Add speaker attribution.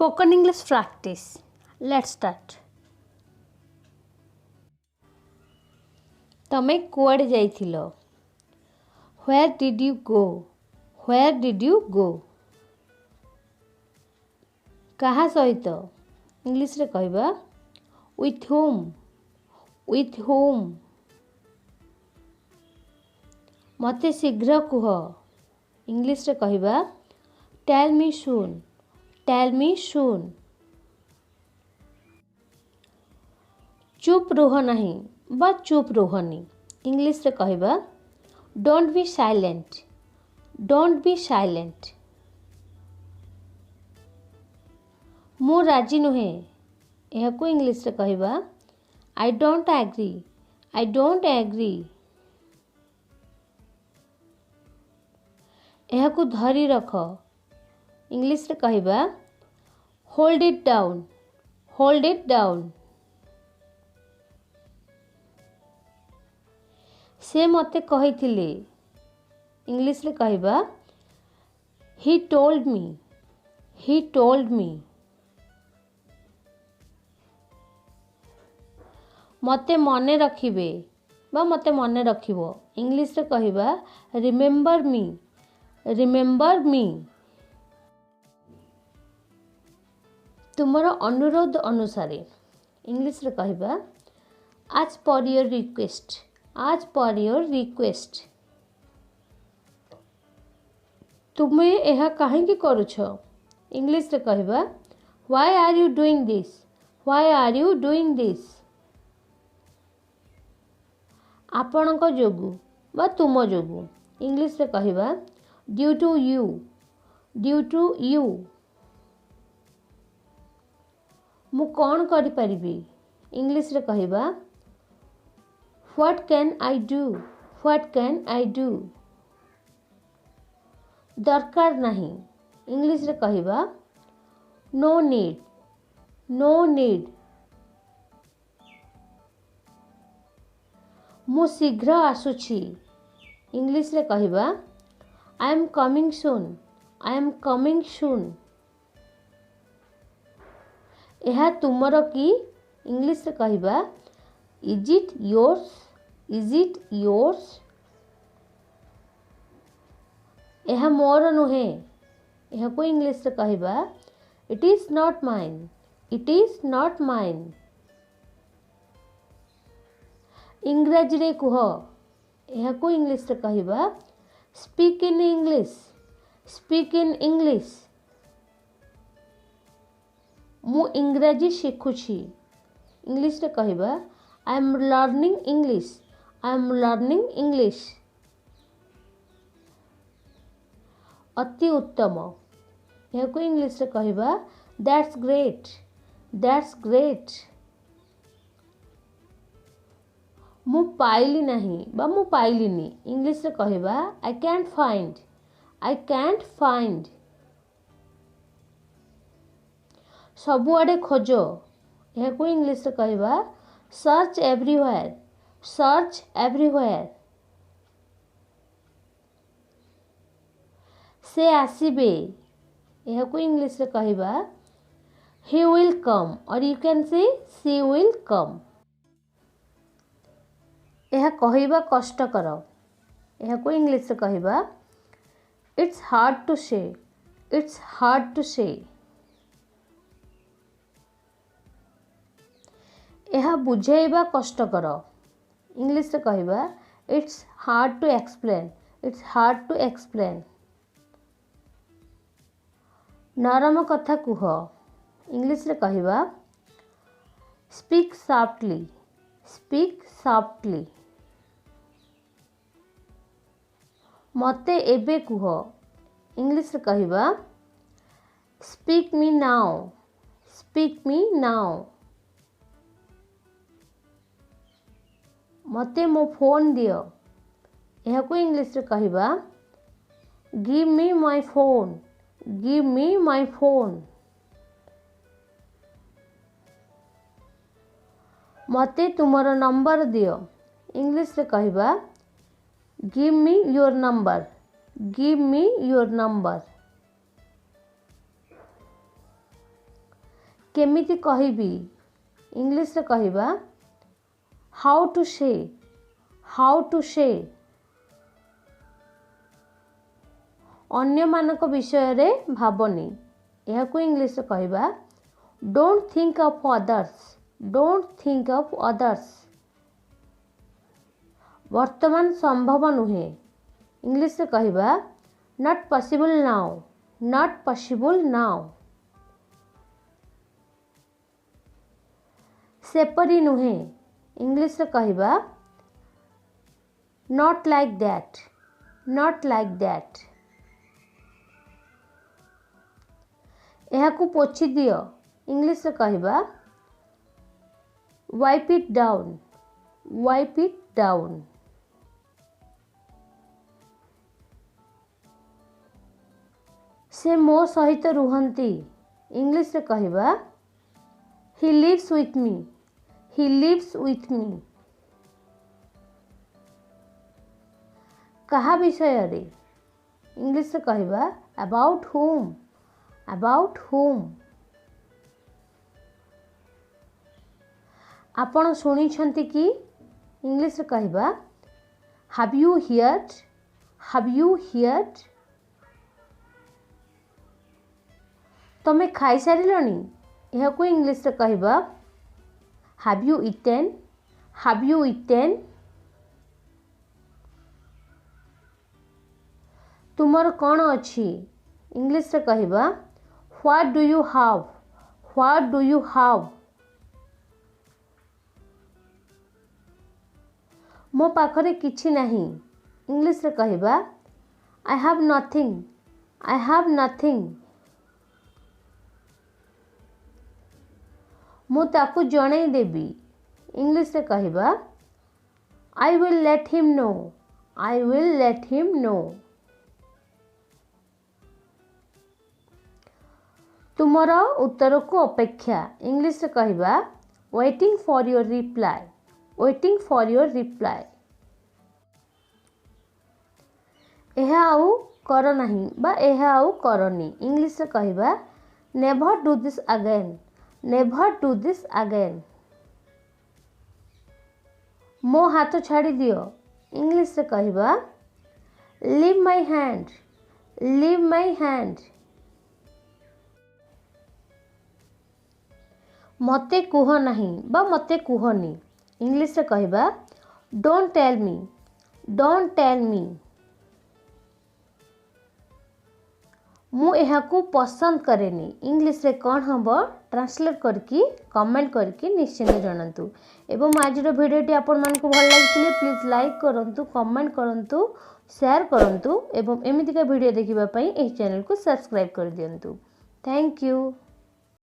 Speaker 1: Spoken English practice. Let's start. तमे कुआडे जाइथिलो? Where did you go? Where did you go? कहा सहित English रे कहबा with whom? With whom? मते शीघ्र कुह इंग्लिश रे कहबा tell me soon. Tell me soon. चुप रुह नहीं बा चुप रुहनी इंग्लिश रे कहबा don't be silent. Don't be silent. मु राजी नुहे यह इंग्लिश रे कहबा I don't agree. I don't agree. यह धरी रख इंग्लिश रे कहबा hold it down. Hold it down. से मते कहिथिले इंग्लिश रे कहबा he told me. He told me. मते मने रखिबे बा मते मने रखिबो इंग्लिश रे कहबा रिमेंबर मी. रिमेंबर मी. तुमर अनुरोध अनुसार इंग्लिश रे कहबा आज पर योर रिक्वेस्ट. आज पर योर रिक्वेस्ट. तुमे यह कहीं करुछ इंग्लिश रे कहबा why are you doing this. Why are you doing this. आपणक जोगु बा तुम जोगु इंग्लिश रे कहबा due to you. Due to you. मु कौन करि परिबी इंग्लिश रे कहबा what can I do. What can I do. दरकार नहीं इंग्लिश रे कहबा नो नीड. No need. मु शीघ्र आसुछि इंग्लिश रे कहबा I am coming soon. I am coming soon. यह तुमर कि इंग्लिश रे कहबा is it yours. Is it yours. यह मोर नुहे यह को इंग्लिश रे कहबा it is not mine. It is not mine. इंग्रजी रे कुह यह को इंग्लिश रे कहबा speak in English. Speak in English. मु इंग्रजी शिखुछि इंग्लिश रे कहबा I am learning English. I am learning English. अति उत्तम यह को इंग्लिश रे कहबा दैट्स ग्रेट. That's great. मु पाइली नहीं बा मु पाइलिनी इंग्लिश रे कहबा I can't find. I can't find. सबुआडे खोज यह को इंग्लिश रे कहबा सर्च एवरीवेयर. Search everywhere. से आसीबे यह को इंग्लिश रे कहबा ही will come or you can say she will come. यह कहबा कष्टकर यह को इंग्लिश रे कहबा it's hard to say. It's hard to say. यह बुझेबा कष्टकर इंग्लिश रे कहबा it's hard to explain. It's hard to explain. नरम कथा कुह इंग्लिश रे कहबा स्पीक सॉफ्टली. Speak softly. मते एबे कुह इंग्लिश रे कहबा speak me now. Speak me now. मते मो फोन दियो यह को इंग्लिश रे कहबा give me my phone. Give me my phone. मते तुमर नंबर दियो इंग्लिश रे कहबा give me your number. Give me your number. केमिति कहिबी इंग्लिश रे कहिबा हाउ टू से अन्य मानक विषय रे भाबनी यह को इंग्लिश रे कहिबा डोंट थिंक ऑफ अदर्स वर्तमान संभव नुहे इंग्लिश रे कहिबा नॉट पॉसिबल नाउ सेपरी नुहे इंग्लिश रे कहिबा नॉट लाइक दैट यह को पोछि दियो इंग्लिश रे कहिबा वाइप इट डाउन से मो सहित रुहंती इंग्लिश रे कहिबा ही लिव्स विथ मी कहा विषय रे इंग्लिश रे कहिबा अबाउट whom आपण सुनी छंती कि इंग्लिश रे कहिबा हैव यू हियर्ड तमे खाई सारिलनी यह को इंग्लिश रे कहिबा हैव यू ईटेन तुमर कौन अछि इंग्लिश रे कहिबा व्हाट डू यू हैव मो पाखरे किछि नहीं इंग्लिश रे कहिबा आई हैव नथिंग मु ताकू जणै देबी इंग्लिश रे कहिबा I will let him know तुमर उत्तर को अपेक्षा इंग्लिश रे कहिबा वेटिंग फॉर योर रिप्लाई एहा आउ कर नहीं बा एहा आउ करनी इंग्लिश रे कहिबा नेवर डू दिस अगेन मो हाथ छाड़ी दियो इंग्लिश रे कहिबा लीव माय हैंड मते कुह नहीं बा मते कुहनी इंग्लिश रे कहिबा डोंट टेल मी मु एहा को पसंद करेनी इंग्लिश रे कौन हम ट्रांसलेट करके कमेंट करके निश्चित जानतु एवं आज भिडियोटी आपण मानक भल लगी प्लीज लाइक करंतु कमेंट करंतु शेयर करंतु एवं एमितिका वीडियो देखिबा पई एही चैनल को सब्सक्राइब कर दियंतु थैंक यू।